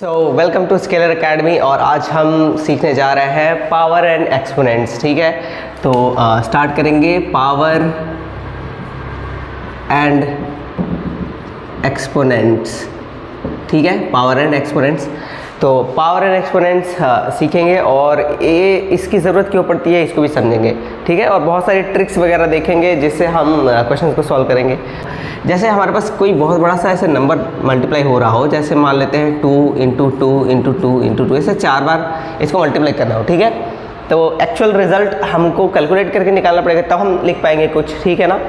Welcome to scalar academy और आज हम सीखने जा रहे हैं पावर एंड एक्सपोनेंट्स। ठीक है, तो स्टार्ट करेंगे पावर एंड एक्सपोनेंट्स। ठीक है, पावर एंड एक्सपोनेंट्स। तो पावर एंड एक्सपोनेंट्स सीखेंगे और ये इसकी ज़रूरत क्यों पड़ती है इसको भी समझेंगे। ठीक है, और बहुत सारी ट्रिक्स वगैरह देखेंगे जिससे हम क्वेश्चंस को सॉल्व करेंगे। जैसे हमारे पास कोई बहुत बड़ा सा ऐसे नंबर मल्टीप्लाई हो रहा हो, जैसे मान लेते हैं 2 इंटू 2 इंटू 2 इंटू 2, ऐसे 4 बार इसको मल्टीप्लाई करना हो। ठीक है, तो एक्चुअल रिजल्ट हमको कैलकुलेट करके निकालना पड़ेगा, तब हम लिख पाएंगे कुछ। ठीक है ना,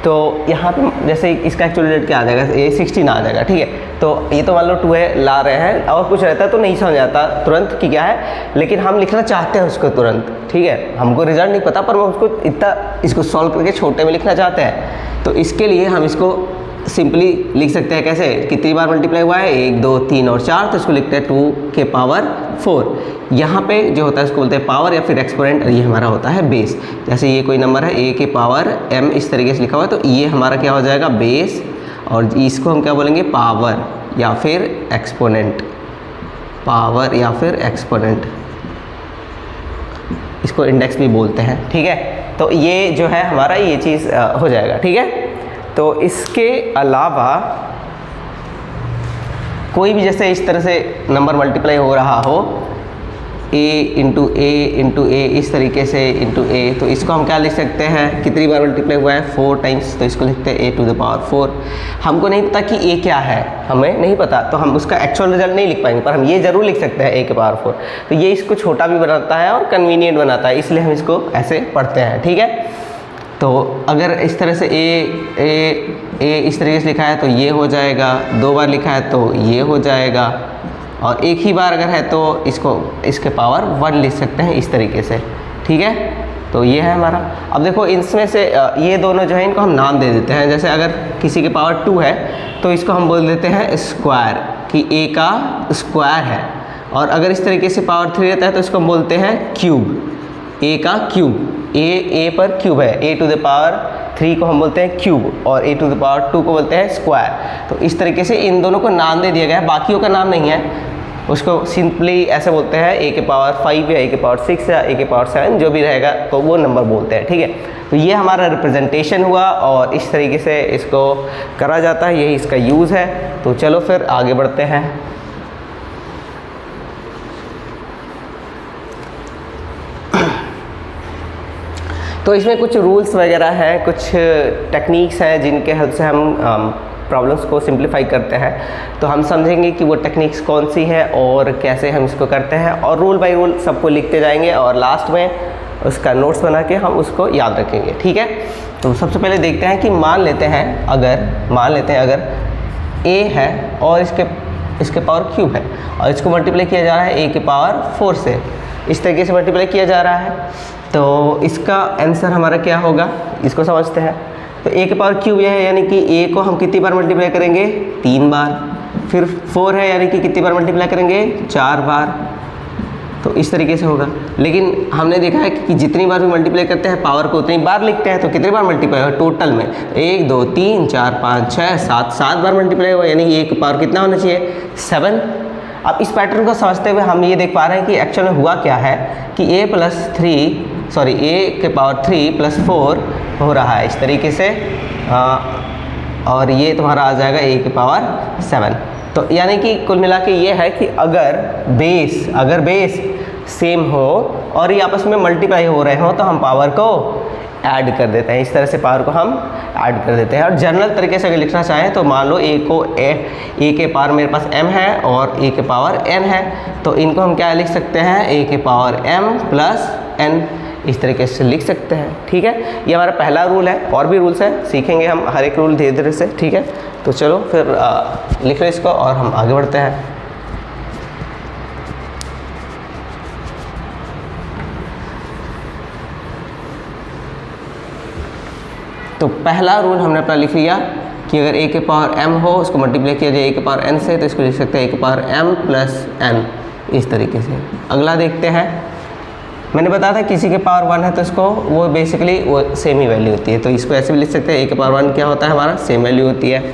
तो यहाँ पे जैसे इसका एक्चुअल रिजल्ट क्या आ जाएगा, ये 16 आ जाएगा। ठीक है, तो ये तो मान लो 2 है ला रहे हैं और कुछ रहता है तो नहीं समझ आता तुरंत कि क्या है, लेकिन हम लिखना चाहते हैं उसको तुरंत। ठीक है, हमको रिजल्ट नहीं पता पर वो उसको इतना इसको सॉल्व करके छोटे में लिखना चाहते हैं, तो इसके लिए हम इसको सिंपली लिख सकते हैं। कैसे, कितनी बार मल्टीप्लाई हुआ है, 1 2 3 और 4, तो इसको लिखते हैं 2 के पावर 4। यहाँ पे जो होता है इसको बोलते हैं पावर या फिर एक्सपोनेंट, और ये हमारा होता है बेस। जैसे ये कोई नंबर है a के पावर m इस तरीके से लिखा हुआ है, तो ये हमारा क्या हो जाएगा, बेस, और इसको हम क्या बोलेंगे, पावर या फिर एक्सपोनेंट। पावर या फिर एक्सपोनेंट, इसको इंडेक्स भी बोलते हैं। ठीक है, तो ये जो है हमारा ये चीज़ हो जाएगा। ठीक है, तो इसके अलावा कोई भी जैसे इस तरह से नंबर मल्टीप्लाई हो रहा हो, a इंटू ए इस तरीके से इंटू a, तो इसको हम क्या लिख सकते हैं, कितनी बार मल्टीप्लाई हुआ है, 4 टाइम्स, तो इसको लिखते हैं a टू द पावर 4। हमको नहीं पता कि a क्या है, हमें नहीं पता, तो हम उसका एक्चुअल रिजल्ट नहीं लिख पाएंगे, पर हम ये ज़रूर लिख सकते हैं a के पावर 4। तो ये इसको छोटा भी बनाता है और कन्वीनियंट बनाता है, इसलिए हम इसको ऐसे पढ़ते हैं। ठीक है, तो अगर इस तरह से ए इस तरीके से लिखा है तो ये हो जाएगा, 2 बार लिखा है तो ये हो जाएगा, और एक ही बार अगर है तो इसके पावर 1 लिख सकते हैं इस तरीके से। ठीक है, तो ये है हमारा। अब देखो इसमें से ये दोनों जो है इनको हम नाम दे देते हैं। जैसे अगर किसी के पावर 2 है तो इसको हम बोल देते हैं स्क्वायर, कि a का स्क्वायर है। और अगर इस तरीके से पावर 3 रहता है तो इसको हम बोलते हैं क्यूब, a का क्यूब। a पर क्यूब है, a टू द पावर 3 को हम बोलते हैं क्यूब, और a टू द पावर 2 को बोलते हैं स्क्वायर। तो इस तरीके से इन दोनों को नाम दे दिया गया है, बाकियों का नाम नहीं है। उसको सिंपली ऐसे बोलते हैं a के पावर 5 या a के पावर 6 या a के पावर 7, जो भी रहेगा तो वो नंबर बोलते हैं। ठीक है, तो ये हमारा रिप्रेजेंटेशन हुआ और इस तरीके से इसको करा जाता है, यही इसका यूज़ है। तो चलो फिर आगे बढ़ते हैं। तो इसमें कुछ रूल्स वगैरह हैं, कुछ टेक्निक्स हैं जिनके हेल्प से हम प्रॉब्लम्स को सिंप्लीफाई करते हैं। तो हम समझेंगे कि वो टेक्निक्स कौन सी है और कैसे हम इसको करते हैं, और रूल बाय रूल सबको लिखते जाएंगे और लास्ट में उसका नोट्स बना के हम उसको याद रखेंगे। ठीक है, तो सबसे पहले देखते हैं कि मान लेते हैं अगर a है और इसके पावर क्यूब है और इसको मल्टीप्लाई किया जा रहा है a के पावर 4 से, इस तरीके से मल्टीप्लाई किया जा रहा है, तो इसका आंसर हमारा क्या होगा, इसको समझते हैं। तो a के पावर क्यूब यह है, यानी कि a को हम कितनी बार मल्टीप्लाई करेंगे, 3 बार। फिर 4 है, यानी कि कितनी बार मल्टीप्लाई करेंगे, 4 बार। तो इस तरीके से होगा। लेकिन हमने देखा है कि जितनी बार भी मल्टीप्लाई करते हैं पावर को उतनी बार लिखते हैं, तो कितनी बार मल्टीप्लाई हुआ टोटल में, 1 2 3 4 5 6 7 बार मल्टीप्लाई हुआ, यानी a का पावर कितना होना चाहिए, 7। अब इस पैटर्न को समझते हुए हम ये देख पा रहे हैं कि एक्चुअल में हुआ क्या है कि a के पावर 3 प्लस 4 हो रहा है इस तरीके से, और ये तुम्हारा आ जाएगा a के पावर 7। तो यानी कि कुल मिला के ये है कि अगर बेस सेम हो और ये आपस में मल्टीप्लाई हो रहे हो तो हम पावर को ऐड कर देते हैं, इस तरह से पावर को हम ऐड कर देते हैं। और जनरल तरीके से अगर लिखना चाहें तो मान लो a के पावर मेरे पास m है और a के पावर n है, तो इनको हम क्या लिख सकते हैं, a के पावर m प्लस n, इस तरीके से लिख सकते हैं। ठीक है, ये हमारा पहला रूल है, और भी रूल्स हैं, सीखेंगे हम हर एक रूल धीरे धीरे से। ठीक है, तो चलो फिर लिख लो इसको और हम आगे बढ़ते हैं। तो पहला रूल हमने अपना लिख लिया कि अगर a के पावर m हो उसको मल्टीप्लाई किया जाए a के पावर n से, तो इसको लिख सकते हैं a के पावर m प्लस n, इस तरीके से। अगला देखते हैं, मैंने बताया था किसी के पावर 1 है तो इसको वो बेसिकली वो सेम ही वैल्यू होती है, तो इसको ऐसे भी लिख सकते हैं a के पावर 1 क्या होता है हमारा, सेम वैल्यू होती है।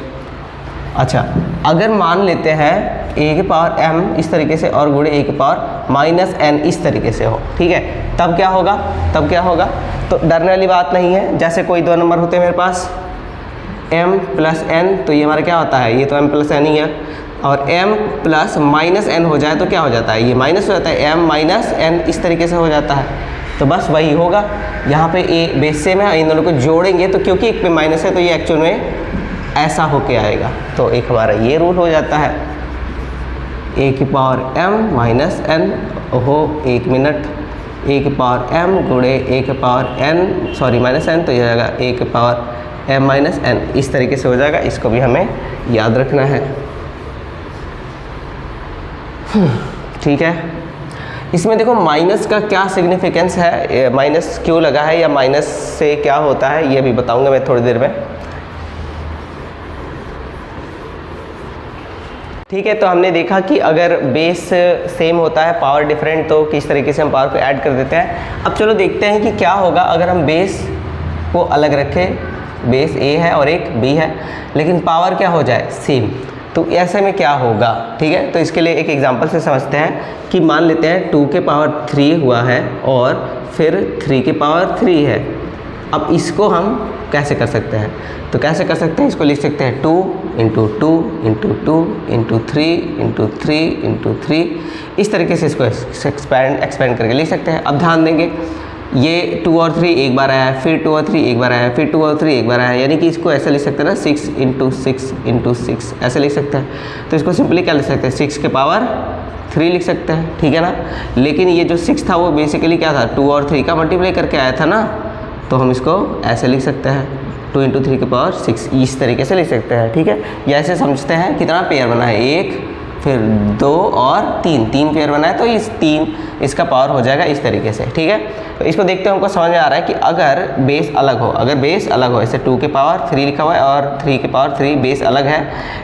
अच्छा, अगर मान लेते हैं ए के पावर m इस तरीके से और गुणे ए के पावर माइनस n इस तरीके से हो, ठीक है, तब क्या होगा, तब क्या होगा, तो डरने वाली बात नहीं है। जैसे कोई दो नंबर होते हैं मेरे पास m प्लस n, तो ये हमारा क्या होता है, ये तो m प्लस n ही है, और m प्लस माइनस n हो जाए तो क्या हो जाता है, ये माइनस हो जाता है, m माइनस n इस तरीके से हो जाता है। तो बस वही होगा, यहाँ पे a बेस सेम है, इन दोनों को जोड़ेंगे तो क्योंकि एक पे माइनस है तो ये एक्चुअल में ऐसा होके आएगा। तो एक हमारा ये रूल हो जाता है, a की पावर m माइनस n, ओहो एक मिनट, a की पावर m गुणे a के power n sorry minus n, तो ये जाएगा a के पावर m माइनस n इस तरीके से हो जाएगा। इसको भी हमें याद रखना है, ठीक है। इसमें देखो माइनस का क्या सिग्निफिकेंस है, माइनस क्यों लगा है या माइनस से क्या होता है ये भी बताऊंगा मैं थोड़ी देर में, ठीक है। तो हमने देखा कि अगर बेस सेम होता है पावर डिफरेंट तो किस तरीके से हम पावर को ऐड कर देते हैं। अब चलो देखते हैं कि क्या होगा अगर हम बेस को अलग रखें, बेस a है और एक b है लेकिन पावर क्या हो जाए सेम, तो ऐसे में क्या होगा, ठीक है। तो इसके लिए एक एग्जांपल से समझते हैं कि मान लेते हैं 2 के पावर 3 हुआ है और फिर 3 के पावर 3 है। अब इसको हम कैसे कर सकते हैं, तो कैसे कर सकते हैं, इसको लिख सकते हैं 2 into 2 into 2 into 3 into 3 into 3 इस तरीके से इसको एक्सपेंड करके लिख सकते हैं। अब ध्यान देंगे ये 2 और 3 एक बार आया है, फिर 2 और 3 एक बार आया है, फिर 2 और 3 एक बार आया है, यानी कि इसको ऐसे लिख सकते हैं ना 6 इंटू 6 इंटू 6 ऐसे लिख सकते हैं। तो इसको सिंपली क्या लिख सकते हैं 6 के पावर 3 लिख सकते हैं, ठीक है ना। लेकिन ये जो 6 था वो बेसिकली क्या था 2 और 3 का मल्टीप्लाई करके आया था ना, तो हम इसको ऐसे लिख सकते हैं 2 इंटू 3 के पावर 6 इस तरीके से लिख सकते हैं, ठीक है। या ऐसे समझते हैं कितना पेयर बना है, 1 फिर 2 और 3 पेयर बना है तो इस 3 इसका पावर हो जाएगा इस तरीके से, ठीक है। तो इसको देखते हैं हमको समझ में आ रहा है कि अगर बेस अलग हो, अगर बेस अलग हो, ऐसे 2 के पावर 3 लिखा हुआ है और 3 के पावर 3 बेस अलग है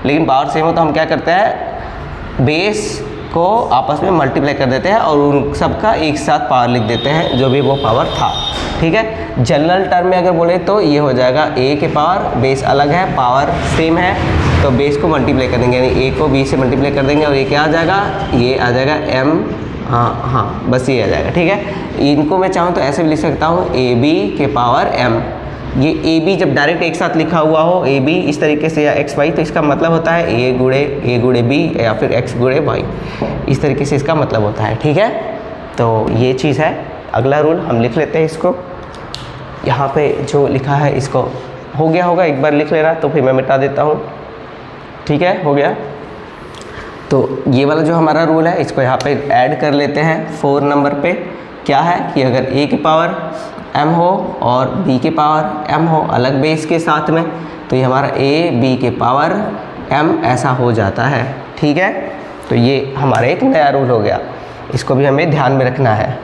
लेकिन पावर सेम हो, तो हम क्या करते हैं बेस को आपस में मल्टीप्लाई कर देते हैं और उन सबका एक साथ पावर लिख देते हैं जो भी वो पावर था, ठीक है। जनरल टर्म में अगर बोले तो ये हो जाएगा a के पावर, बेस अलग है पावर सेम है तो बेस को मल्टीप्लाई कर देंगे, यानी a को b से मल्टीप्लाई कर देंगे और ये क्या आ जाएगा, ये आ जाएगा m, हाँ बस ये आ जाएगा, ठीक है। इनको मैं चाहूँ तो ऐसे भी लिख सकता हूँ ab के पावर m। ये ab जब डायरेक्ट एक साथ लिखा हुआ हो ab इस तरीके से या xy, तो इसका मतलब होता है a गुणे b या फिर x गुणे y, इस तरीके से इसका मतलब होता है, ठीक है। तो ये चीज़ है। अगला रूल हम लिख लेते हैं, इसको यहाँ पे जो लिखा है इसको हो गया होगा, एक बार लिख लेना तो फिर मैं मिटा देता हूँ, ठीक है, हो गया। तो ये वाला जो हमारा रूल है इसको यहाँ पे ऐड कर लेते हैं 4 नंबर पे। क्या है कि अगर a के पावर m हो और b के पावर m हो अलग बेस के साथ में, तो ये हमारा a b के पावर m ऐसा हो जाता है, ठीक है। तो ये हमारा एक नया रूल हो गया, इसको भी हमें ध्यान में रखना है।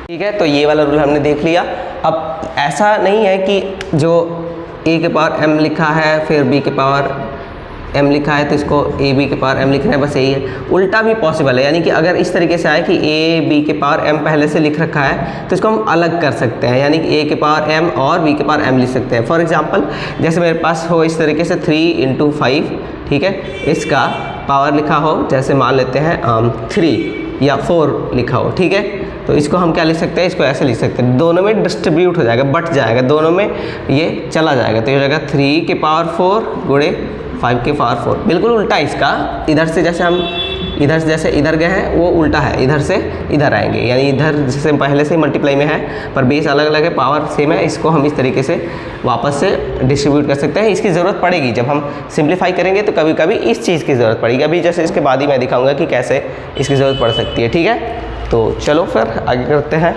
ठीक है, तो ये वाला रूल हमने देख लिया। अब ऐसा नहीं है कि जो a के पावर m लिखा है फिर b के पावर m लिखा है तो इसको a b के पावर m लिखना है, बस यही है। उल्टा भी पॉसिबल है, यानी कि अगर इस तरीके से आए कि a b के पावर m पहले से लिख रखा है तो इसको हम अलग कर सकते हैं, यानी कि a के पावर m और b के पावर m लिख सकते हैं। फॉर एग्जांपल जैसे मेरे पास हो इस तरीके से 3 इंटू 5, ठीक है, इसका पावर लिखा हो जैसे मान लेते हैं 3 या 4 लिखा हो, ठीक है। तो इसको हम क्या लिख सकते हैं, इसको ऐसे लिख सकते हैं, दोनों में डिस्ट्रीब्यूट हो जाएगा, बट जाएगा, दोनों में ये चला जाएगा, तो ये हो जाएगा 3 के पावर 4 गुणे 5 के पावर 4। बिल्कुल उल्टा इसका, इधर से जैसे हम इधर से जैसे इधर गए हैं वो उल्टा है, इधर से इधर आएंगे, यानी इधर जैसे पहले से ही मल्टीप्लाई में है पर बेस अलग अलग है, पावर सेम है, इसको हम इस तरीके से वापस से डिस्ट्रीब्यूट कर सकते हैं। इसकी ज़रूरत पड़ेगी जब हम सिंप्लीफाई करेंगे तो कभी कभी इस चीज़ की ज़रूरत पड़ेगी, अभी जैसे इसके बाद ही मैं दिखाऊंगा कि कैसे इसकी ज़रूरत पड़ सकती है, ठीक है। तो चलो फिर आगे करते हैं।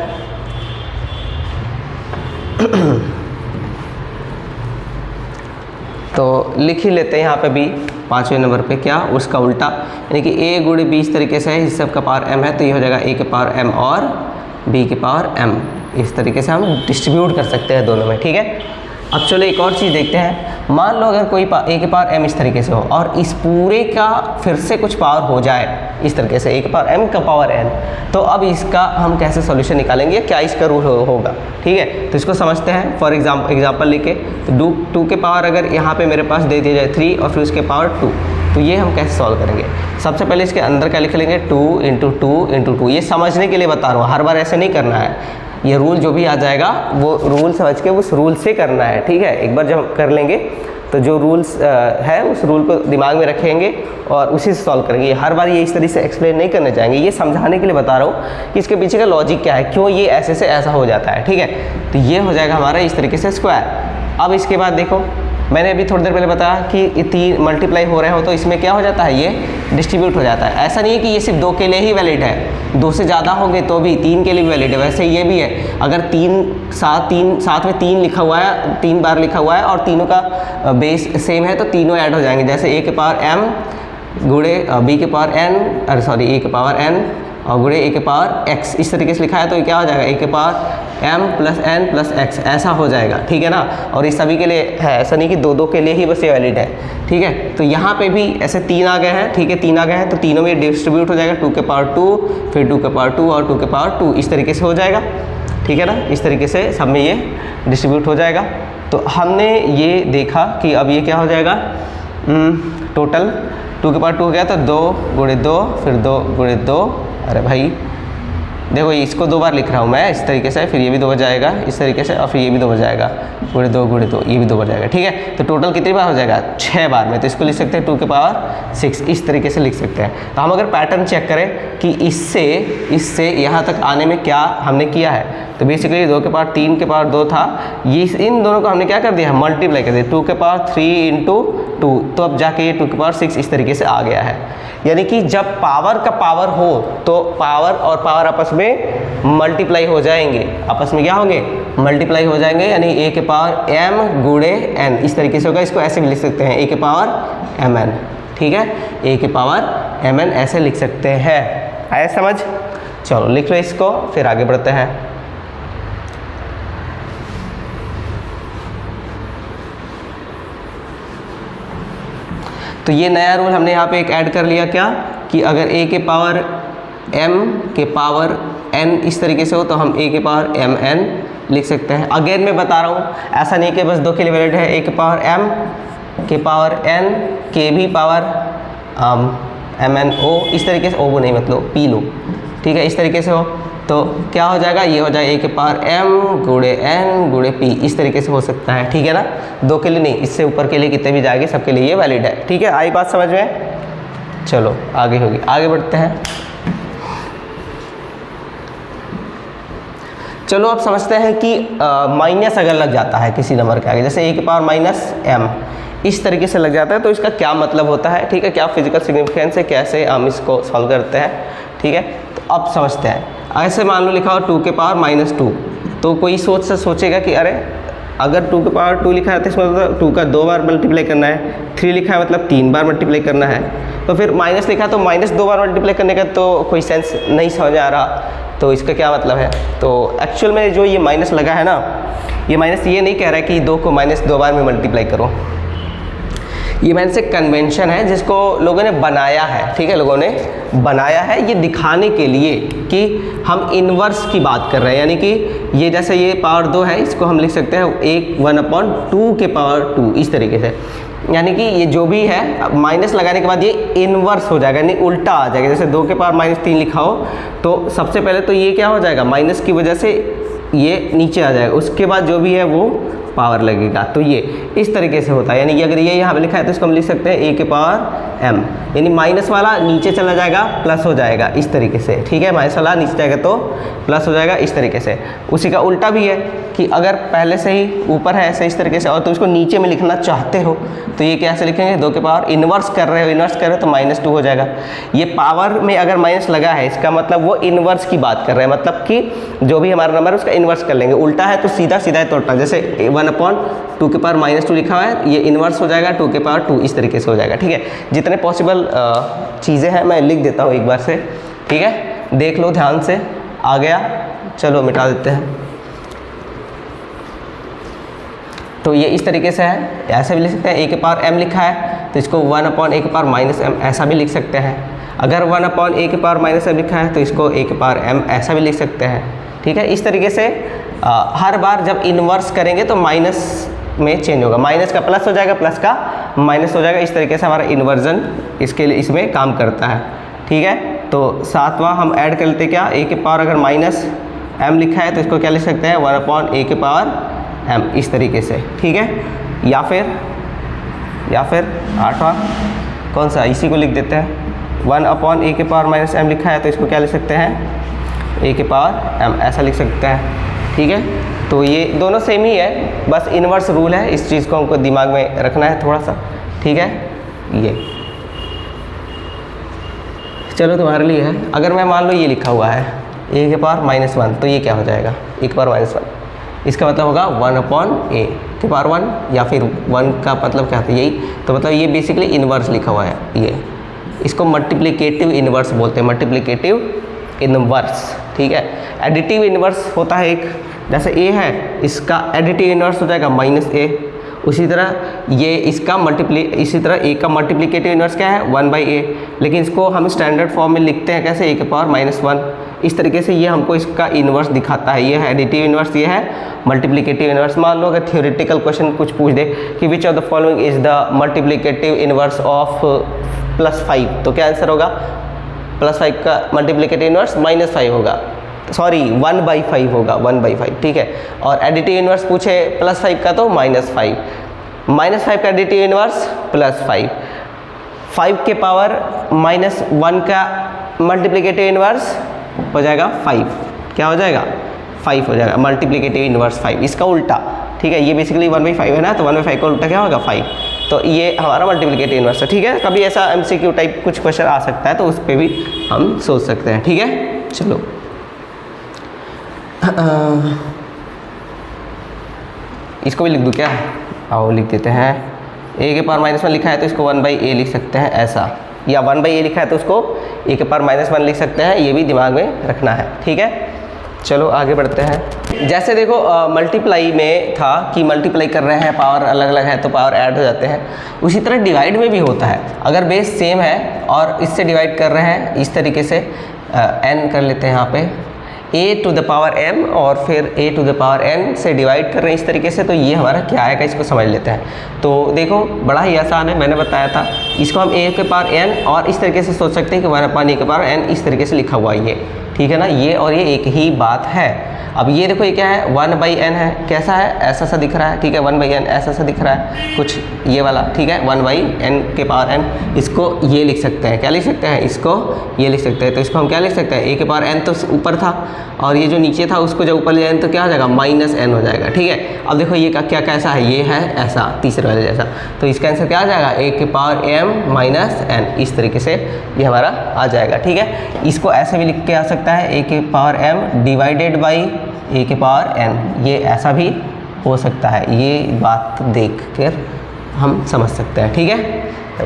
तो लिख ही लेते हैं यहाँ पे भी 5वें नंबर पे क्या उसका उल्टा, यानी कि a गुणे b इस तरीके से है, इस सब का पावर m है तो ये हो जाएगा a के पावर m और b के पावर m, इस तरीके से हम डिस्ट्रीब्यूट कर सकते हैं दोनों में, ठीक है। अब चलो एक और चीज़ देखते हैं। मान लो अगर कोई a के पावर m इस तरीके से हो और इस पूरे का फिर से कुछ पावर हो जाए इस तरीके से, a के पावर m का पावर n, तो अब इसका हम कैसे सॉल्यूशन निकालेंगे, क्या इसका रूल होगा। ठीक है, तो इसको समझते हैं। फॉर एग्जांपल लेके तो 2 के पावर अगर यहाँ पे मेरे पास दे दिया जाए 3 और फिर उसके पावर 2, तो ये हम कैसे सॉल्व करेंगे। सबसे पहले इसके अंदर क्या लिख लेंगे, 2 × 2 × 2। ये समझने के लिए बता रहा हूँ, हर बार ऐसे नहीं करना है। ये रूल जो भी आ जाएगा वो रूल समझ के उस रूल से करना है। ठीक है, एक बार जब हम कर लेंगे तो जो रूल्स है उस रूल को दिमाग में रखेंगे और उसी से सॉल्व करेंगे। हर बार ये इस तरीके से एक्सप्लेन नहीं करना चाहेंगे, ये समझाने के लिए बता रहा हूँ कि इसके पीछे का लॉजिक क्या है, क्यों ये ऐसे से ऐसा हो जाता है। ठीक है, तो ये हो जाएगा हमारा इस तरीके से स्क्वायर। अब इसके बाद देखो, मैंने अभी थोड़ी देर पहले बताया कि 3 मल्टीप्लाई हो रहे हो तो इसमें क्या हो जाता है, ये डिस्ट्रीब्यूट हो जाता है। ऐसा नहीं है कि ये सिर्फ 2 के लिए ही वैलिड है, 2 से ज़्यादा होंगे तो भी 3 के लिए भी वैलिड है। वैसे ये भी है, अगर 3 साथ में 3 लिखा हुआ है, 3 बार लिखा हुआ है और तीनों का बेस सेम है तो तीनों ऐड हो जाएंगे। जैसे a के पावर m गुणे b के पावर n, a के पावर n और गुणे a के पावर x, इस तरीके से लिखा है तो ये क्या हो जाएगा, a के पावर m + n + x, ऐसा हो जाएगा। ठीक है ना, और इस सभी के लिए है, ऐसा नहीं कि 2 के लिए ही बस ये वैलिड है। ठीक है, तो यहाँ पे भी ऐसे 3 आ गए हैं। ठीक है, 3 आ गए हैं तो तीनों में डिस्ट्रीब्यूट हो जाएगा, 2 के पावर 2 फिर 2 के पावर 2 और 2 के पावर 2, इस तरीके से हो जाएगा। ठीक है ना, इस तरीके से सब में ये डिस्ट्रीब्यूट हो जाएगा। तो हमने ये देखा कि अब ये क्या हो जाएगा, टोटल 2 के पावर 2 हो गया तो 2 × 2 फिर 2 × 2। अरे भाई देखो, इसको 2 बार लिख रहा हूँ मैं इस तरीके से, फिर ये भी 2 बार जाएगा इस तरीके से और फिर ये भी 2 बार जाएगा, × 2 × 2 ये भी 2 बार जाएगा। ठीक है, तो टोटल कितनी बार हो जाएगा, 6 बार में। तो इसको लिख सकते हैं 2 के पावर 6, इस तरीके से लिख सकते हैं। तो हम अगर पैटर्न चेक करें कि इससे यहाँ तक आने में क्या हमने किया है, तो बेसिकली 2 के पावर 3 के पावर 2 था, ये इन दोनों को हमने क्या कर दिया, मल्टीप्लाई कर दिया, 2 के पावर 3 × 2, तो अब जाके ये 2 के पावर 6 इस तरीके से आ गया है। यानी कि जब पावर का पावर हो तो पावर और पावर आपस में मल्टीप्लाई हो जाएंगे, आपस में क्या होंगे, मल्टीप्लाई हो जाएंगे। यानी a के पावर m गुणे n, इस तरीके से होगा। इसको ऐसे भी लिख सकते हैं, a के पावर mn। ठीक है, a के पावर mn ऐसे लिख सकते हैं। आया समझ? चलो लिख लो इसको, फिर आगे बढ़ते हैं। तो ये नया रूल हमने यहाँ पे एक ऐड कर लिया, क्या कि अगर a के पावर m के पावर n इस तरीके से हो तो हम a के पावर mn लिख सकते हैं। अगेन मैं बता रहा हूँ, ऐसा नहीं कि बस 2 के लिए वैलिड है, a के पावर m के पावर n के भी पावर mn o, इस तरीके से, o नहीं मतलब p लो। ठीक है, इस तरीके से हो तो क्या हो जाएगा, ये हो जाएगा a के पावर m गुणे n गुणे p, इस तरीके से हो सकता है। ठीक है ना, 2 के लिए नहीं, इससे ऊपर के लिए कितने भी जाएंगे सबके लिए ये वैलिड है। ठीक है, आई बात समझ में? चलो आगे होगी, आगे बढ़ते हैं। चलो अब समझते हैं कि माइनस अगर लग जाता है किसी नंबर के आगे, जैसे a के पावर -m इस तरीके से लग जाता है तो इसका क्या मतलब होता है। ठीक है, क्या फिजिकल सिग्निफिकेंस है, कैसे हम इसको सॉल्व करते हैं। ठीक है, तो अब समझते हैं। ऐसे मान लो लिखा हो 2 के पावर -2, तो कोई सोचेगा कि अरे अगर 2 के पावर 2 लिखा है तो इसमें मतलब 2 का 2 बार मल्टीप्लाई करना है, 3 लिखा है मतलब 3 बार मल्टीप्लाई करना है, तो फिर माइनस लिखा है तो -2 बार मल्टीप्लाई करने का तो कोई सेंस नहीं समझ आ रहा। तो इसका क्या मतलब है, तो एक्चुअल में जो ये माइनस लगा है ना, ये माइनस ये नहीं कह रहा है कि 2 को -2 बार में मल्टीप्लाई करो, ये मैंने से कन्वेंशन है जिसको लोगों ने बनाया है। ठीक है, लोगों ने बनाया है ये दिखाने के लिए कि हम इन्वर्स की बात कर रहे हैं। यानी कि ये जैसे ये पावर 2 है, इसको हम लिख सकते हैं 1/2 के पावर 2 इस तरीके से। यानी कि ये जो भी है माइनस लगाने के बाद ये इन्वर्स हो जाएगा, यानी उल्टा आ जाएगा। जैसे 2 के पावर -3 लिखा हो तो सबसे पहले तो ये क्या हो जाएगा, माइनस की वजह से ये नीचे आ जाएगा, उसके बाद जो भी है वो पावर लगेगा। तो ये इस तरीके से होता है। यानी कि अगर ये यहाँ पे लिखा है तो इसको हम लिख सकते हैं a के पावर m, यानी माइनस वाला नीचे चला जाएगा प्लस हो जाएगा इस तरीके से। ठीक है, माइनस वाला नीचे जाएगा तो प्लस हो जाएगा इस तरीके से। उसी का उल्टा भी है कि अगर पहले से ही ऊपर है ऐसे इस तरीके से और तो इसको नीचे में लिखना चाहते हो तो ये कैसे लिखेंगे, 2 के पावर इन्वर्स कर रहे हो तो -2 हो जाएगा। ये पावर में अगर माइनस लगा है इसका मतलब वो इन्वर्स की बात कर रहे हैं, मतलब कि जो भी हमारा नंबर है उसका इन्वर्स कर लेंगे। उल्टा है तो सीधा सीधा है तो उल्टा, जैसे 1/2 के पावर -2 लिखा हुआ है, ये इन्वर्स हो जाएगा 2 के पावर 2 इस तरीके से हो जाएगा। ठीक है, जितने पॉसिबल चीज़ें हैं मैं लिख देता हूँ एक बार से। ठीक है, देख लो ध्यान से, आ गया, चलो मिटा देते हैं। तो ये इस तरीके से है, ऐसा भी लिख सकते हैं। ए के पावर m लिखा है तो इसको 1/a के पावर माइनस m ऐसा भी लिख सकते हैं। अगर 1/a के पावर माइनस m लिखा है तो इसको a के पावर m ऐसा भी लिख सकते हैं। ठीक है, इस तरीके से हर बार जब इन्वर्स करेंगे तो माइनस में चेंज होगा, माइनस का प्लस हो जाएगा, प्लस का माइनस हो जाएगा। इस तरीके से हमारा इन्वर्जन इसके लिए इसमें काम करता है। ठीक है, तो सातवां हम ऐड कर लेते क्या, a के पावर अगर माइनस m लिखा है तो इसको क्या लिख सकते हैं 1/a के पावर m इस तरीके से। ठीक है, या फिर आठवां कौन सा, इसी को लिख देते हैं 1/a के पावर माइनस m लिखा है तो इसको क्या लिख सकते हैं a के पावर m ऐसा लिख सकते हैं। ठीक है, तो ये दोनों सेम ही है, बस इन्वर्स रूल है, इस चीज़ को हमको दिमाग में रखना है थोड़ा सा। ठीक है, ये चलो तुम्हारे लिए है। अगर मैं मान लो ये लिखा हुआ है a के पावर -1 तो ये क्या हो जाएगा a के पावर -1, इसका मतलब होगा 1/a के पावर 1, या फिर 1 का मतलब क्या था यही, तो मतलब ये बेसिकली इन्वर्स लिखा हुआ है। ये इसको मल्टीप्लिकेटिव इन्वर्स बोलते हैं, मल्टीप्लिकेटिव इन्वर्स। ठीक है, एडिटिव इन्वर्स होता है एक, जैसे a है इसका एडिटिव इन्वर्स हो जाएगा -a, उसी तरह ये इसका इसी तरह a का मल्टीप्लिकेटिव इन्वर्स क्या है 1/a, लेकिन इसको हम स्टैंडर्ड फॉर्म में लिखते हैं कैसे, a के पावर -1। इस तरीके से ये हमको इसका इन्वर्स दिखाता है। ये है एडिटिव इन्वर्स, ये है मल्टीप्लिकेटिव इन्वर्स। मान लो अगर थ्योरेटिकल क्वेश्चन कुछ पूछ दे कि which of the following is the multiplicative inverse of +5, तो क्या आंसर होगा, +5 का मल्टीप्लिकेटिव इन्वर्स -5 होगा, सॉरी 1/5 होगा, 1/5। ठीक है, और एडिटिव इन्वर्स पूछे +5 का तो -5, -5 का एडिटिव इन्वर्स +5, 5 के पावर -1 का मल्टीप्लिकेटिव इन्वर्स हो जाएगा 5, क्या हो जाएगा 5 हो जाएगा, मल्टीप्लिकेटिव इन्वर्स 5, इसका उल्टा। ठीक है, ये बेसिकली 1/5 है ना, तो 1/5 का उल्टा क्या होगा 5, तो ये हमारा मल्टीप्लिकेटिव इन्वर्स है। ठीक है, कभी ऐसा MCQ टाइप कुछ क्वेश्चन आ सकता है तो उस पर भी हम सोच सकते हैं। ठीक है, चलो इसको भी लिख दूँ क्या, आओ लिख देते हैं। a के पावर -1 लिखा है तो इसको 1/a लिख सकते हैं ऐसा, या 1/a लिखा है तो उसको a के पावर -1 लिख सकते हैं, ये भी दिमाग में रखना है। ठीक है, चलो आगे बढ़ते हैं। जैसे देखो मल्टीप्लाई में था कि मल्टीप्लाई कर रहे हैं, पावर अलग अलग है तो पावर ऐड हो जाते हैं, उसी तरह डिवाइड में भी होता है। अगर बेस सेम है और इससे डिवाइड कर रहे हैं इस तरीके से, n कर लेते हैं यहाँ पे a to the power m और फिर a to the power n से डिवाइड कर रहे हैं इस तरीके से, तो ये हमारा क्या आएगा इसको समझ लेते हैं। तो देखो बड़ा ही आसान है, मैंने बताया था, इसको हम a के पावर n और इस तरीके से सोच सकते हैं कि 1/a के पावर n इस तरीके से लिखा हुआ है ये। ठीक है ना, ये और ये एक ही बात है। अब ये देखो ये क्या है 1/n है, कैसा है ऐसा सा दिख रहा है। ठीक है, 1/n ऐसा सा दिख रहा है कुछ ये वाला। ठीक है, 1/n के पावर n, इसको ये लिख सकते हैं, क्या लिख सकते हैं, इसको ये लिख सकते हैं। तो इसको हम क्या लिख सकते हैं, a के पावर n तो ऊपर था और ये जो नीचे था उसको जब ऊपर ले जाएंगे तो क्या हो जाएगा -n हो जाएगा। ठीक है, अब देखो ये क्या कैसा है, ये है ऐसा तीसरे वाले जैसा, तो इसका आंसर क्या आ जाएगा a के पावर m -n, इस तरीके से ये हमारा आ जाएगा। ठीक है, इसको ऐसे भी लिख के आ सकता है a के power m divided by a के पावर n, ये ऐसा भी हो सकता है, ये बात देख कर हम समझ सकते हैं। ठीक है,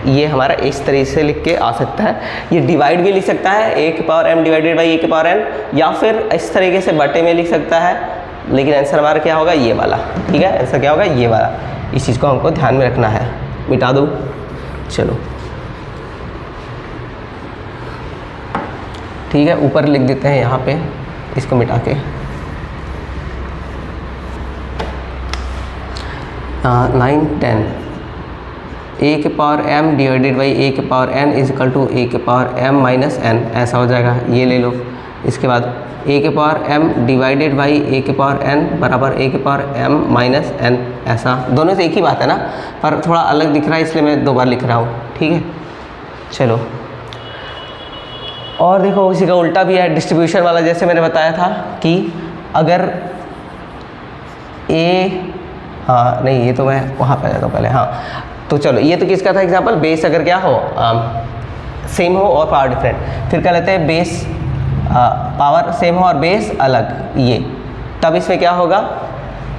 ये हमारा इस तरीके से लिख के आ सकता है। ये डिवाइड भी लिख सकता है a के power m divided by a के पावर n, या फिर इस तरीके से बटे में लिख सकता है, लेकिन आंसर हमारा क्या होगा ये वाला। ठीक है, आंसर क्या होगा ये वाला, इस चीज़ को हमको ध्यान में रखना है। मिटा दूँ, चलो ठीक है, ऊपर लिख देते हैं यहाँ पे, इसको मिटा के 9, 10 a के power m divided by a के power n is equal to a के पावर m माइनस n, ऐसा हो जाएगा, ये ले लो। इसके बाद a के power m divided by a के पावर n बराबर a के पावर m माइनस n, ऐसा। दोनों से एक ही बात है ना, पर थोड़ा अलग दिख रहा है इसलिए मैं 2 बार लिख रहा हूँ। ठीक है, चलो और देखो उसी का उल्टा भी है, डिस्ट्रीब्यूशन वाला। जैसे मैंने बताया था कि अगर a, हाँ नहीं ये तो मैं वहाँ पे जाता हूँ पहले। हाँ तो चलो, ये तो किसका था एग्जांपल, बेस अगर क्या हो सेम हो और पावर डिफरेंट, फिर क्या लेते हैं बेस पावर सेम हो और बेस अलग, ये तब इसमें क्या होगा।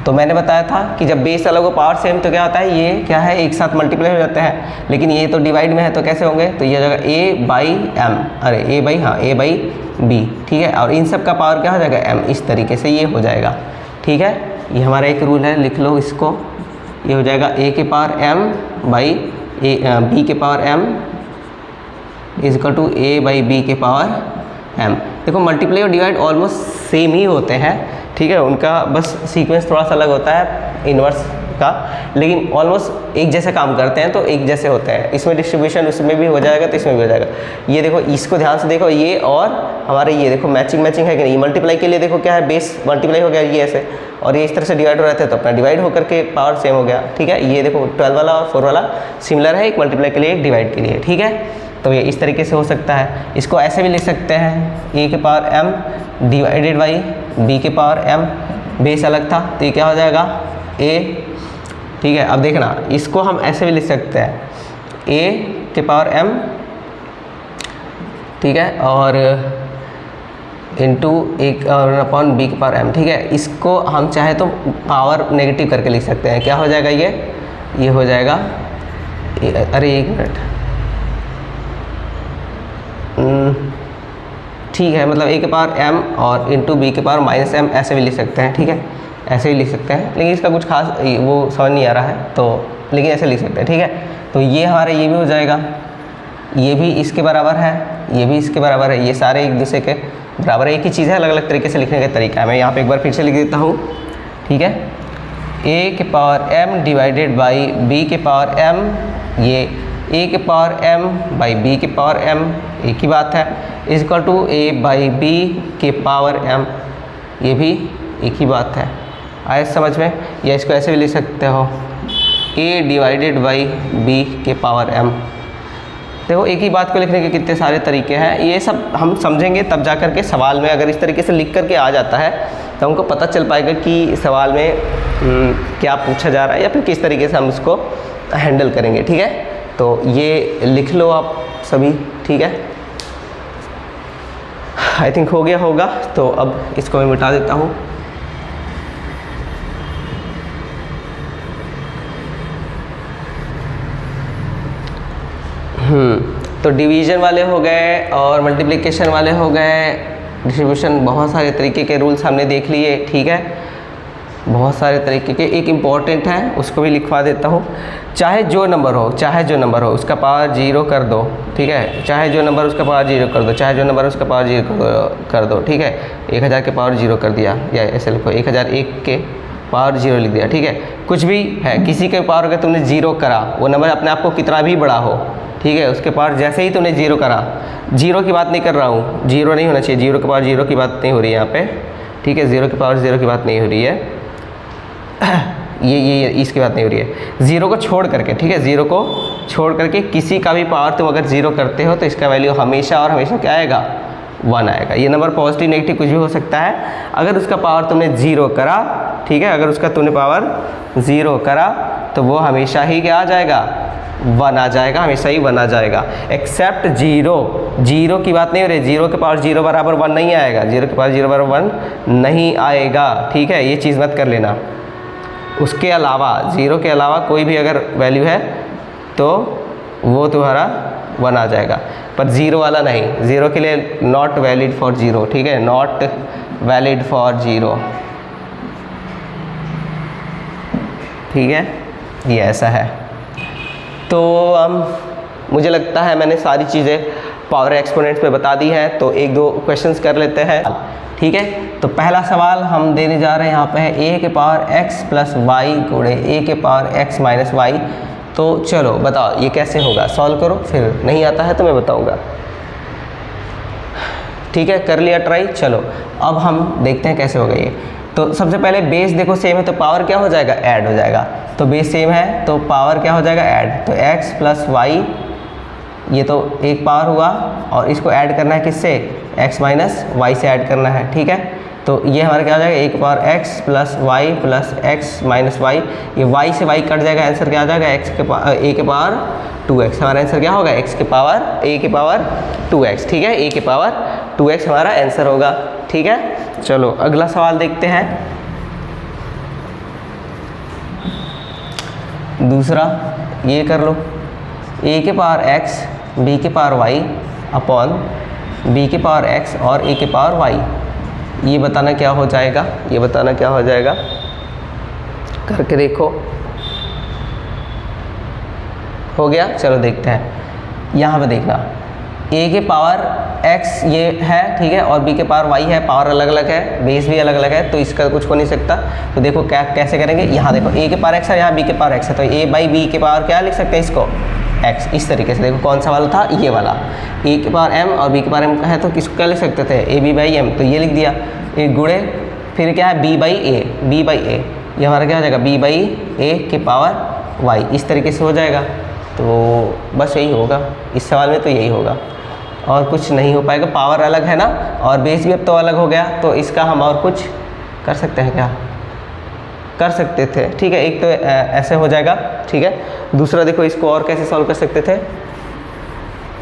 तो मैंने बताया था कि जब बेस अलग हो पावर सेम तो क्या होता है, ये क्या है एक साथ मल्टीप्लाई हो जाते हैं, लेकिन ये तो डिवाइड में है तो कैसे होंगे, तो ये हो जाएगा a/m, अरे a/b। ठीक है, और इन सब का पावर क्या हो जाएगा m, इस तरीके से ये हो जाएगा। ठीक है, ये हमारा एक रूल है, लिख लो इसको। ये हो जाएगा a के पावर m बाई b के power m is equal to a by b के पावर m। देखो मल्टीप्लाई और डिवाइड ऑलमोस्ट सेम ही होते हैं, ठीक है, उनका बस सीक्वेंस थोड़ा सा अलग होता है इन्वर्स का, लेकिन ऑलमोस्ट एक जैसे काम करते हैं तो एक जैसे होते हैं। इसमें डिस्ट्रीब्यूशन उसमें भी हो जाएगा तो इसमें भी हो जाएगा। ये देखो, इसको ध्यान से देखो, ये और हमारे ये देखो मैचिंग है कि नहीं। मल्टीप्लाई के लिए देखो क्या है, बेस मल्टीप्लाई हो गया ये ऐसे, और ये इस तरह से डिवाइड हो रहे थे तो अपना डिवाइड होकर के पावर सेम हो गया, ठीक है। ये देखो 12 वाला और 4 वाला सिमिलर है, एक मल्टीप्लाई के लिए एक डिवाइड के लिए, ठीक है। तो ये इस तरीके से हो सकता है। इसको ऐसे भी लिख सकते हैं, a के power m divided by b के पावर m, बेस अलग था तो ये क्या हो जाएगा a, ठीक है। अब देखना, इसको हम ऐसे भी लिख सकते हैं, a के पावर m, ठीक है, और इंटू एक और अपॉन b के पावर m, ठीक है। इसको हम चाहे तो पावर नेगेटिव करके लिख सकते हैं। क्या हो जाएगा ये हो जाएगा, अरे एक मिनट, ठीक है, मतलब a के पावर m और इंटू b के पावर माइनस m ऐसे भी लिख सकते हैं, ठीक है, ऐसे भी लिख सकते हैं, लेकिन इसका कुछ खास वो समझ नहीं आ रहा है तो, लेकिन ऐसे लिख सकते हैं, ठीक है। तो ये हमारा ये भी हो जाएगा, ये भी इसके बराबर है, ये भी इसके बराबर है, ये सारे एक दूसरे के बराबर है। एक ही चीज़ है, अलग अलग तरीके से लिखने का तरीका है। मैं यहाँ पे एक बार फिर से लिख देता हूँ, ठीक है। a के power m divided by b के पावर m, ये a के पावर m बाई b के पावर m एक ही बात है, is equal to a by b के पावर m, ये भी एक ही बात है। आए समझ में? या इसको ऐसे भी लिख सकते हो, a डिवाइडेड बाई b के पावर m। देखो एक ही बात को लिखने के कितने सारे तरीके हैं, ये सब हम समझेंगे तब जा कर के सवाल में अगर इस तरीके से लिख करके आ जाता है तो हमको पता चल पाएगा कि सवाल में क्या पूछा जा रहा है या फिर किस तरीके से हम उसको हैंडल करेंगे, ठीक है। तो ये लिख लो आप सभी, ठीक है। आई थिंक हो गया होगा, तो अब इसको मैं मिटा देता हूँ। तो डिवीज़न वाले हो गए और मल्टीप्लिकेशन वाले हो गए, डिस्ट्रीब्यूशन, बहुत सारे तरीके के रूल्स हमने देख लिए, ठीक है, बहुत सारे तरीके के। एक इम्पॉर्टेंट है उसको भी लिखवा देता हूँ, चाहे जो नंबर हो उसका पावर 0 कर दो, ठीक है, चाहे जो नंबर उसका पावर 0 कर दो, चाहे जो नंबर उसका पावर 0 कर दो, ठीक है। 1000 के पावर 0 कर दिया, या ऐसे लिखो 1001 के पावर 0 लिख दिया, ठीक है। कुछ भी है, किसी के पावर अगर तुमने 0 करा, वो नंबर अपने आप को कितना भी बड़ा हो, ठीक है, उसके पावर जैसे ही तुमने 0 करा, 0 की बात नहीं कर रहा हूँ, 0 नहीं होना चाहिए, 0 के पावर 0 की बात नहीं हो रही है यहाँ पे, ठीक है, 0 के पावर 0 की बात नहीं हो रही है, ये इसकी बात नहीं हो रही है। 0 को छोड़ करके, ठीक है, 0 को छोड़ करके किसी का भी पावर तुम अगर 0 करते हो तो इसका वैल्यू हमेशा और हमेशा क्या आएगा, 1 आएगा। ये नंबर पॉजिटिव नेगेटिव कुछ भी हो सकता है। अगर उसका पावर तुमने 0 करा, ठीक है, अगर उसका तुमने पावर 0 करा तो वो हमेशा ही क्या आ जाएगा, 1 आ जाएगा, हमेशा ही 1 आ जाएगा। एक्सेप्ट 0 की बात नहीं हो रही, 0 के पावर 0 बराबर 1 नहीं आएगा, 0 के पावर 0 बराबर 1 नहीं आएगा, ठीक है, ये चीज़ मत कर लेना। उसके अलावा 0 के अलावा कोई भी अगर वैल्यू है तो वो तुम्हारा 1 आ जाएगा, पर 0 वाला नहीं, 0 के लिए नॉट वैलिड फॉर 0, ठीक है, नॉट वैलिड फॉर 0, ठीक है, ये ऐसा है। तो मुझे लगता है मैंने सारी चीज़ें पावर एक्सपोनेंट्स पे बता दी हैं, तो एक दो क्वेश्चंस कर लेते हैं, ठीक है। तो पहला सवाल हम देने जा रहे हैं यहाँ पे है a के पावर x प्लस वाई गुणे a के पावर x माइनस वाई। तो चलो बताओ ये कैसे होगा, सॉल्व करो, फिर नहीं आता है तो मैं बताऊँगा, ठीक है, कर लिया ट्राई। चलो अब हम देखते हैं कैसे होगा ये। तो सबसे पहले बेस देखो सेम है तो पावर क्या हो जाएगा, ऐड हो जाएगा। तो बेस सेम है तो पावर क्या हो जाएगा, ऐड। तो x प्लस वाई, ये तो एक पावर हुआ और इसको ऐड करना है किससे, x माइनस वाई से ऐड करना है, ठीक है। तो ये हमारा क्या हो जाएगा, एक power x plus y plus x minus y, ये y से y कट जाएगा, आंसर क्या आ जाएगा, a के पावर 2x। हमारा आंसर क्या होगा, a के पावर 2x, ठीक है, a के पावर 2x हमारा आंसर होगा, ठीक है। चलो अगला सवाल देखते हैं। दूसरा ये कर लो, a के पावर x b के पावर y अपॉन b के पावर x और a के पावर y, ये बताना क्या हो जाएगा, ये बताना क्या हो जाएगा, करके देखो। हो गया। चलो देखते हैं, यहाँ पे देखना a के पावर x ये है, ठीक है, और b के पावर y है, पावर अलग अलग है, बेस भी अलग अलग है, तो इसका कुछ हो नहीं सकता। तो देखो क्या कैसे करेंगे, यहाँ देखो a के पावर x है, यहाँ b के पावर x है, तो a बाई b के पावर क्या लिख सकते हैं इसको, x। इस तरीके से देखो कौन सा वाला था, ये वाला, a के पावर m और b के पावर m है, तो किसको क्या लिख सकते थे, a b बाई m, तो ये लिख दिया। एक गुणे फिर क्या है b by a, b by a, ये हमारा क्या हो जाएगा b बाई a के पावर y, इस तरीके से हो जाएगा। तो बस यही होगा इस सवाल में, तो यही होगा और कुछ नहीं हो पाएगा। पावर अलग है ना, और बेस भी अब तो अलग हो गया, तो इसका हम और कुछ कर सकते हैं क्या, कर सकते थे, ठीक है। एक तो ऐसे हो जाएगा, ठीक है। दूसरा देखो इसको और कैसे सॉल्व कर सकते थे,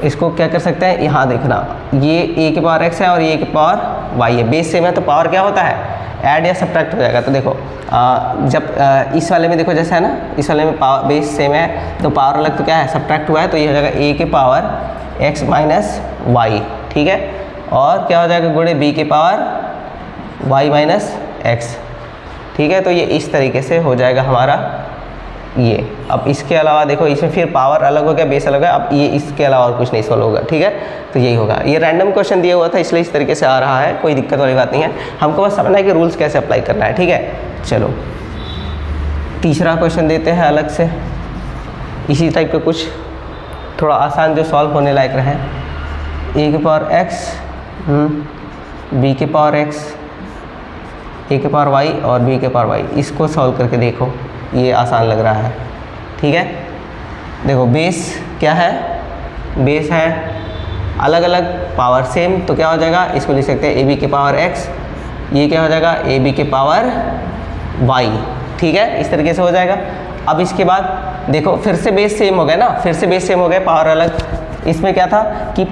इसको क्या कर सकते हैं, यहाँ देखना, ये a के पावर x है और ये a के पावर y है, बेस सेम है, तो पावर क्या होता है, ऐड या सब्ट्रैक्ट हो जाएगा। तो देखो जब इस वाले में देखो जैसा है ना, इस वाले में पावर बेस सेम है तो पावर अलग, तो क्या है सब्ट्रैक्ट हुआ है, तो ये हो जाएगा a के पावर x माइनस वाई, ठीक है, और क्या हो जाएगा गुणे b के पावर y माइनस x, ठीक है। तो ये इस तरीके से हो जाएगा हमारा ये। अब इसके अलावा देखो इसमें फिर पावर अलग हो गया, बेस अलग है, अब ये इसके अलावा और कुछ नहीं सॉल्व होगा, ठीक है। तो यही होगा, ये रैंडम क्वेश्चन दिया हुआ था इसलिए इस तरीके से आ रहा है, कोई दिक्कत वाली बात नहीं है, हमको बस समझना है कि रूल्स कैसे अप्लाई करना है, ठीक है। चलो तीसरा क्वेश्चन देते हैं अलग से, इसी टाइप का कुछ थोड़ा आसान जो सॉल्व होने लायक रहे। a के पावर x, b के पावर x, a के पावर y और b के पावर y, इसको सॉल्व करके देखो, ये आसान लग रहा है, ठीक है। देखो बेस क्या है, बेस है अलग अलग, पावर सेम, तो क्या हो जाएगा, इसको लिख सकते हैं a b के पावर x, ये क्या हो जाएगा a b के पावर y, ठीक है, इस तरीके से हो जाएगा। अब इसके बाद देखो फिर से बेस सेम हो गया ना, फिर से बेस सेम हो गया, पावर अलग। इसमें क्या था कि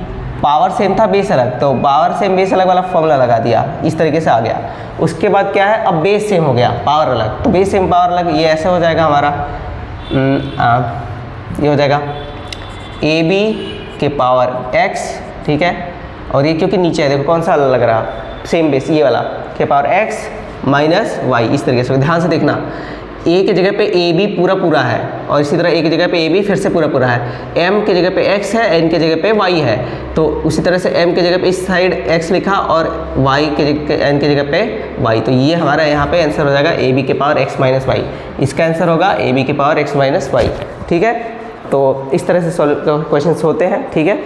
पावर सेम था बेस अलग, तो पावर सेम बेस अलग वाला फॉर्मूला लगा दिया, इस तरीके से आ गया। उसके बाद क्या है, अब बेस सेम हो गया, पावर अलग, तो बेस सेम पावर अलग, ये ऐसे हो जाएगा हमारा, ये हो जाएगा ए बी के पावर x, ठीक है, और ये क्योंकि नीचे है देखो कौन सा लग रहा, सेम बेस ये वाला के पावर x माइनस वाई, इस तरीके से। ध्यान से देखना, a की जगह पे ए बी पूरा पूरा है, और इसी तरह a की जगह पे ए बी फिर से पूरा पूरा है, m की जगह पे x है, n की जगह पे y है, तो उसी तरह से m की जगह पे इस साइड x लिखा और y की जगह n की जगह पे y, तो ये हमारा यहाँ पे आंसर हो जाएगा a b के पावर x माइनस वाई, इसका आंसर होगा a b के पावर x माइनस वाई, ठीक है। तो इस तरह से सॉल्व क्वेश्चन होते हैं, ठीक है।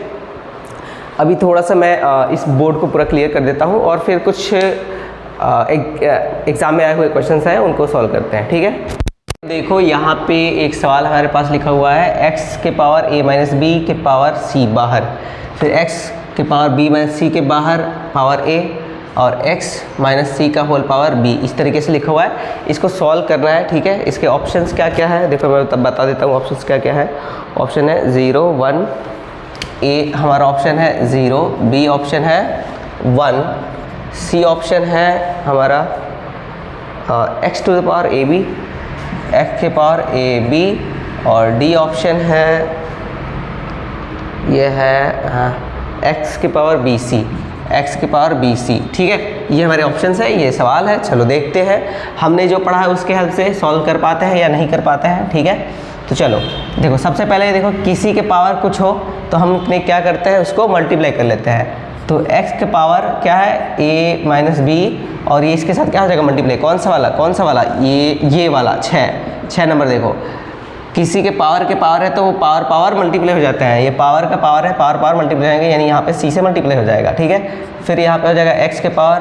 अभी थोड़ा सा मैं इस बोर्ड को पूरा क्लियर कर देता हूँ और फिर कुछ एग्ज़ाम में आए हुए क्वेश्चंस हैं उनको सॉल्व करते हैं, ठीक है। देखो यहाँ पे एक सवाल हमारे पास लिखा हुआ है, x के पावर a माइनस बी के पावर c बाहर, फिर x के पावर b माइनस c के बाहर पावर a और x माइनस c का होल पावर b, इस तरीके से लिखा हुआ है। इसको सॉल्व करना है, ठीक है। इसके ऑप्शंस क्या क्या है देखो, मैं तब बता देता हूँ ऑप्शंस क्या क्या है। ऑप्शन है 0 1, a हमारा ऑप्शन है 0, b ऑप्शन है 1, c ऑप्शन है हमारा x to the power a b, x के पावर ए बी, और d ऑप्शन है ये है x के पावर बी सी, x के पावर बी सी, ठीक है। ये हमारे ऑप्शंस है, ये सवाल है। चलो देखते हैं हमने जो पढ़ा है उसके हेल्प से सॉल्व कर पाते हैं या नहीं कर पाते हैं, ठीक है। तो चलो देखो, सबसे पहले देखो किसी के पावर कुछ हो तो हम अपने क्या करते हैं, उसको मल्टीप्लाई कर लेते हैं। तो x के पावर क्या है a माइनस बी, और ये इसके साथ क्या हो जाएगा मल्टीप्लाई, कौन सा वाला, ये वाला 6 नंबर। देखो किसी के पावर है तो वो पावर मल्टीप्लाई हो जाते हैं, ये पावर का पावर है, पावर मल्टीप्लाई होंगे, यानी यहाँ पे c से मल्टीप्लाई हो जाएगा, ठीक है। फिर यहाँ पे हो जाएगा x के पावर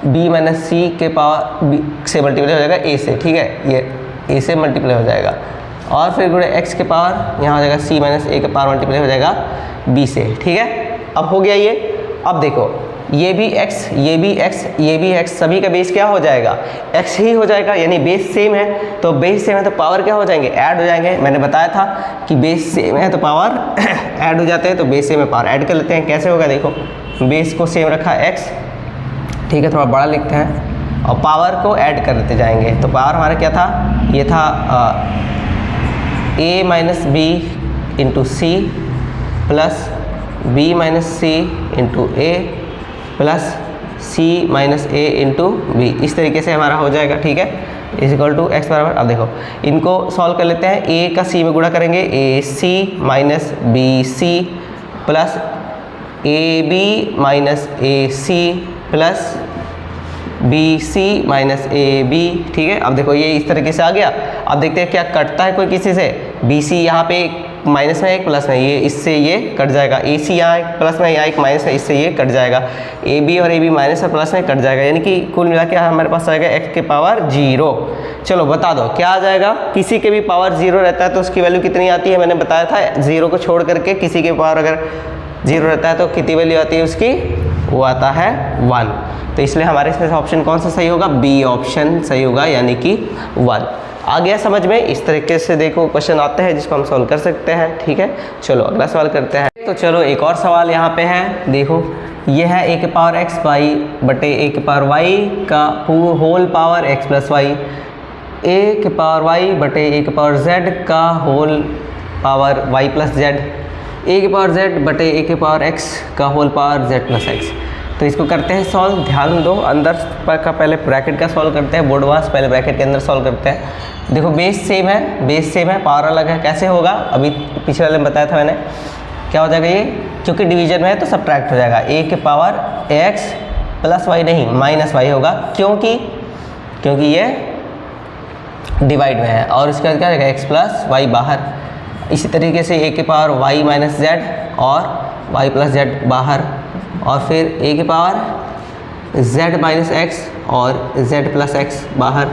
b माइनस c के पावर b से मल्टीप्लाई हो जाएगा a से, ठीक है, ये a से मल्टीप्लाई हो जाएगा, और फिर गुणे x के पावर यहाँ हो जाएगा c माइनस a का पावर मल्टीप्लाई हो जाएगा b से, ठीक है। अब हो गया ये। अब देखो ये भी x, ये भी x, ये भी x, सभी का बेस क्या हो जाएगा, x ही हो जाएगा, यानी बेस सेम है, तो बेस सेम है तो पावर क्या हो जाएंगे, ऐड हो जाएंगे। मैंने बताया था कि बेस सेम है तो पावर ऐड हो जाते हैं, तो बेस सेम है पावर ऐड कर लेते हैं। कैसे होगा देखो, बेस को सेम रखा x, ठीक है, थोड़ा बड़ा लिखते हैं, और पावर को ऐड कर देते जाएंगे। तो पावर हमारा क्या था, ये था a minus b into c plus b minus c into a plus c minus a into b, इस तरीके से हमारा हो जाएगा, ठीक है। इज इक्वल टू एक्स बराबर, अब देखो इनको सॉल्व कर लेते हैं। ए का सी में गुणा करेंगे, A C minus B C plus A B minus A C plus B C minus A B. ठीक है, अब देखो ये इस तरीके से आ गया। अब देखते हैं क्या कटता है कोई किसी से। बी सी यहाँ पे एक माइनस में एक प्लस में, ये इससे ये कट जाएगा। ए सी यहाँ एक प्लस में, यहाँ एक माइनस है, इससे ये कट जाएगा। ए बी और ए बी माइनस और प्लस में कट जाएगा, यानी कि कुल मिला के हमारे पास आएगा एक्स के पावर 0। चलो बता दो क्या आ जाएगा। किसी के भी पावर 0 रहता है तो उसकी वैल्यू कितनी आती है, मैंने बताया था 0 को छोड़ करके किसी के पावर अगर 0 रहता है तो कितनी वैल्यू आती है उसकी, वो आता है 1। तो इसलिए हमारे इसमें से ऑप्शन कौन सा सही होगा, बी ऑप्शन सही होगा, यानी कि 1। आ गया समझ में। इस तरीके से देखो क्वेश्चन आते हैं जिसको हम सॉल्व कर सकते हैं। ठीक है, चलो अगला सवाल करते हैं। तो चलो एक और सवाल यहाँ पे है, देखो ये है ए के पावर एक्स वाई बटे ए के पावर वाई का whole power X plus Y, A के पावर वाई बटे ए के पावर जेड का whole power Y plus Z, A के पावर जेड बटे ए के पावर एक्स का whole power Z plus X. तो इसको करते हैं सॉल्व। ध्यान दो, अंदर का पहले ब्रैकेट का सॉल्व करते हैं, बोर्डवास पहले ब्रैकेट के अंदर सॉल्व करते हैं। देखो बेस सेम है, बेस सेम है, पावर अलग है। कैसे होगा, अभी पिछले वाले में बताया था मैंने। क्या हो जाएगा ये, क्योंकि डिवीजन में है तो सब्ट्रैक्ट हो जाएगा। ए के पावर एक्स प्लस वाई नहीं माइनस वाई होगा, क्योंकि ये डिवाइड में है, और उसके बाद क्या रहेगा एक्स प्लस वाई बाहर। इसी तरीके से ए के पावर वाई माइनस जेड और वाई प्लस जेड बाहर, और फिर ए के पावर z माइनस एक्स और z प्लस एक्स बाहर।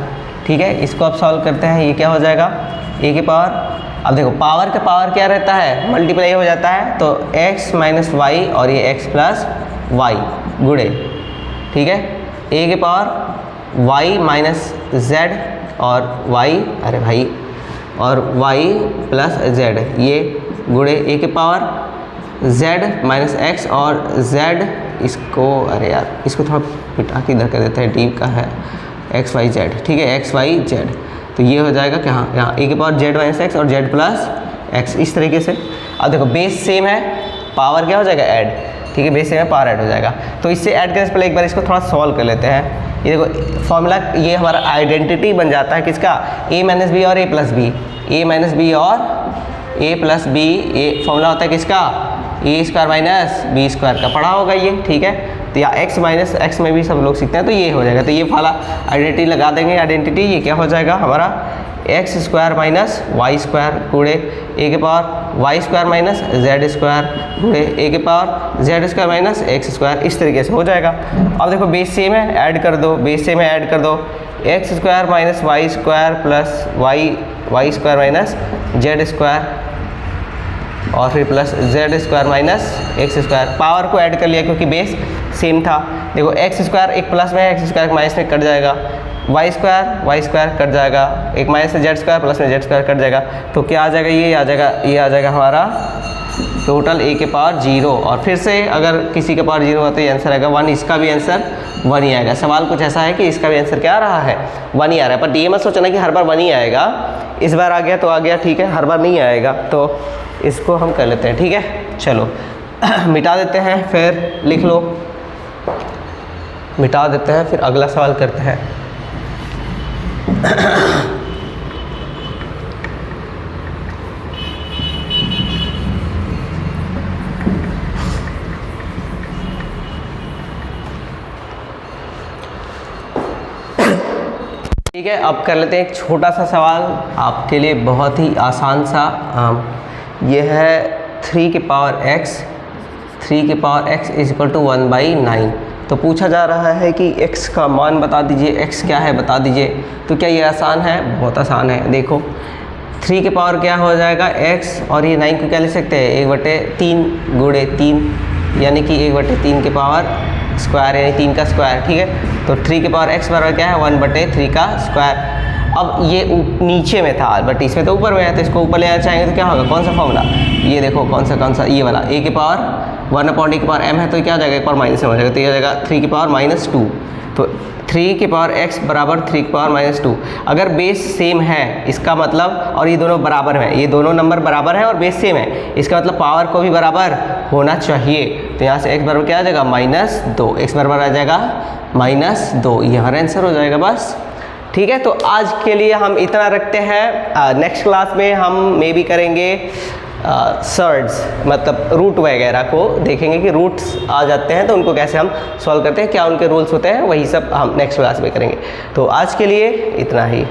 ठीक है, इसको अब सॉल्व करते हैं। ये क्या हो जाएगा, ए के पावर, अब देखो पावर का पावर क्या रहता है, मल्टीप्लाई हो जाता है, तो x माइनस वाई और ये x प्लस वाई गुणे। ठीक है, ए के पावर y माइनस z और y, अरे भाई, और y प्लस z, ये गुणे ए के पावर z माइनस एक्स और z, इसको अरे यार इसको थोड़ा मिटा के इधर कर देते हैं, डी का है एक्स वाई जेड। ठीक है, एक्स वाई जेड, तो ये हो जाएगा क्या, यहाँ ए के पावर z माइनस एक्स और z प्लस एक्स, इस तरीके से। अब देखो बेस सेम है, पावर क्या हो जाएगा ऐड। ठीक है, बेस सेम है, पावर ऐड हो जाएगा। तो इससे ऐड करने से पहले एक बार इसको थोड़ा सॉल्व कर लेते हैं। ये देखो फॉर्मूला, ये हमारा आइडेंटिटी बन जाता है किसका, ए माइनस बी और ए प्लस बी, ए माइनस बी और ए प्लस बी। ये फॉर्मूला होता है किसका, ए स्क्वायर माइनस बी स्क्वायर का, पढ़ा होगा ये। ठीक है, तो या एक्स माइनस एक्स में भी सब लोग सीखते हैं, तो ये हो जाएगा। तो ये वाला आइडेंटिटी लगा देंगे, आइडेंटिटी ये क्या हो जाएगा हमारा, x square minus y square गुणे ए के power y square minus z square गुणे ए के power z square minus x square, इस तरीके से हो जाएगा। अब देखो बेस सेम है, ऐड कर दो, बेस सेम है, ऐड कर दो, x square minus y square plus y square minus z square, और फिर plus z square minus x square. Power को ऐड कर लिया क्योंकि बेस सेम था। देखो एक्स स्क्वायर एक प्लस में है, एक्स स्क्वायर माइनस में कट जाएगा, वाई स्क्वायर कट जाएगा, एक माइनस से जेड स्क्वायर प्लस में जेड स्क्वायर कट जाएगा। तो क्या आ जाएगा, ये आ जाएगा हमारा टोटल ए के पावर 0। और फिर से अगर किसी के पावर 0 होता तो ये आंसर आएगा 1, इसका भी आंसर 1 ही आएगा। सवाल कुछ ऐसा है कि इसका भी आंसर क्या आ रहा है, 1 ही आ रहा है। पर ये मत सोचना कि हर बार 1 ही आएगा, इस बार आ गया तो आ गया, ठीक है, हर बार नहीं आएगा। तो इसको हम कर लेते हैं। ठीक है, चलो मिटा देते हैं, फिर लिख लो, मिटा देते हैं, फिर अगला सवाल करते हैं। ठीक है, अब कर लेते हैं एक छोटा सा सवाल आपके लिए, बहुत ही आसान सा। ये है 3 के power x is equal to 1/9। तो पूछा जा रहा है कि x का मान बता दीजिए, x क्या है बता दीजिए। तो क्या ये आसान है, बहुत आसान है। देखो 3 के पावर क्या हो जाएगा x, और ये 9 को क्या लिख सकते हैं, 1/3 गुणे 3, यानी कि 1/3 के पावर स्क्वायर, यानी 3 का स्क्वायर। ठीक है, तो 3 के पावर x बराबर क्या है, 1/3 का स्क्वायर। अब ये नीचे में था बट इसमें तो ऊपर में है, तो इसको ऊपर ले आना चाहेंगे तो क्या होगा, कौन सा फॉर्मूला, ये देखो कौन सा ये वाला, a के पावर 1/a के पावर m है, तो क्या हो जाएगा, एक पावर माइनस हो जाएगा, तो ये हो जाएगा 3 के पावर -2। तो 3 के पावर x बराबर 3 के पावर -2। अगर बेस सेम है इसका मतलब, और ये दोनों बराबर हैं, ये दोनों नंबर बराबर हैं और बेस सेम है, इसका मतलब पावर को भी बराबर होना चाहिए। तो यहाँ से x बराबर क्या आ जाएगा, -2, x बराबर आ जाएगा -2, ये हमारा आंसर हो जाएगा बस। ठीक है, तो आज के लिए हम इतना रखते हैं। नेक्स्ट क्लास में हम मे बी करेंगे सर्ड्स, मतलब रूट वगैरह को देखेंगे कि रूट्स आ जाते हैं तो उनको कैसे हम सॉल्व करते हैं, क्या उनके रूल्स होते हैं, वही सब हम नेक्स्ट क्लास में करेंगे। तो आज के लिए इतना ही।